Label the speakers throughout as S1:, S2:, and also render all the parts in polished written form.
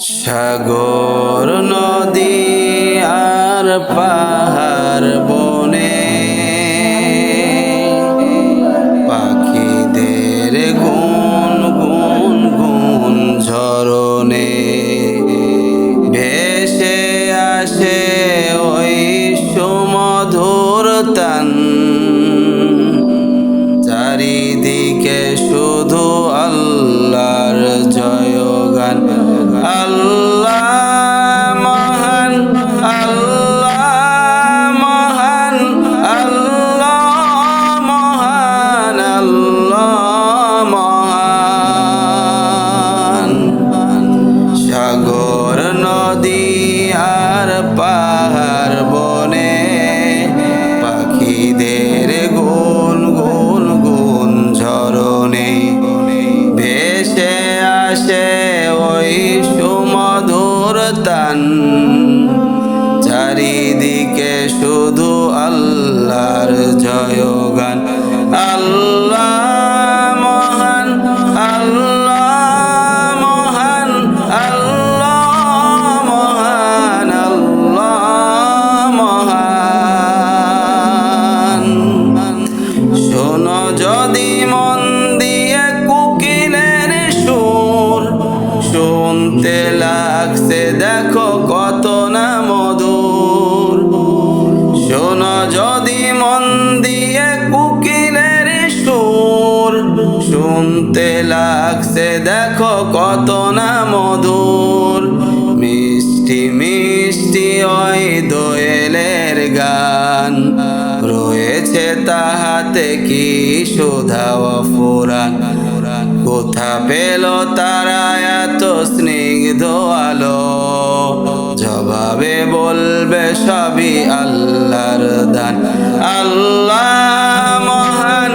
S1: সাগর নদী আর পাহাড় বনে পাখিদের গুন গুন গুন ঝরনে ভেসে আসে ওই সুমধুর তান। চারিদিকে শুধু আল্লাহর জয়গান। আল্লাহ মহান, আল্লাহ মহান, আল্লাহ মহান, আল্লাহ মহান। সাগর নদী আর পাহাড় বনে পাখিদের গুন গুন গুন ঝরনে ভেসে আসে ওই সুমধুর তান। চারিদিকে শুধু আল্লাহর জয়গান। আল্লাহ মহান, আল্লাহ মহান, আল্লাহ মহান, আল্লাহ মহান। শোনো যদি মন দিয়ে কোকিলের সুর, শুনতে লাগছে দেখো কত না মধুর। শোনো যদি মন দিয়ে কোকিলের সুর, শুনতে লাগছে দেখো কত না মধুর। মিষ্টি মিষ্টি ওই দোয়েলের গান, রয়েছে তাহাতে কি সুধা অফুরান। কোথা পেল তারা এত স্নিগ্ধ আলো, জবাবে বলবে সবই আল্লাহর দান। আল্লাহ মহান,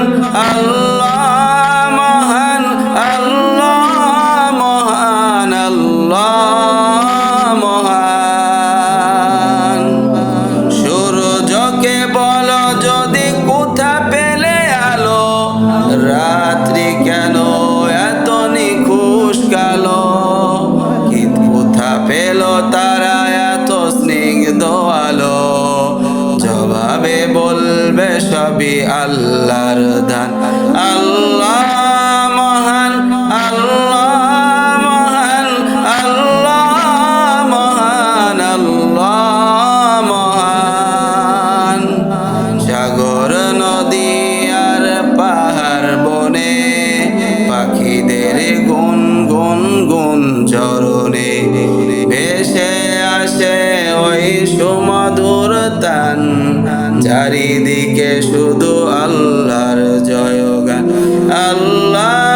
S1: আল্লাহ মহান, আল্লাহ মহান, আল্লাহ মহান। সূর্যকে বলো যদি কোথা পেলে আলো, রাত্রি কেন এত নিখুশ কালো। কোথা পেল তারা এত স্নিগ্ধ আলো, জবাবে বলবে সবই আল্লাহর দান। আল্লাহ মহান, আল্লাহ মহান, আল্লাহ মহান, আল্লাহ মহান। সাগর নদী আর পাহাড় বনে পাখিদের গুন গুন গুন ঝরনে ভেসে আসে ওই সুমধুর তান। চারিদিকে শুধু আল্লাহর জয়গান। আল্লাহ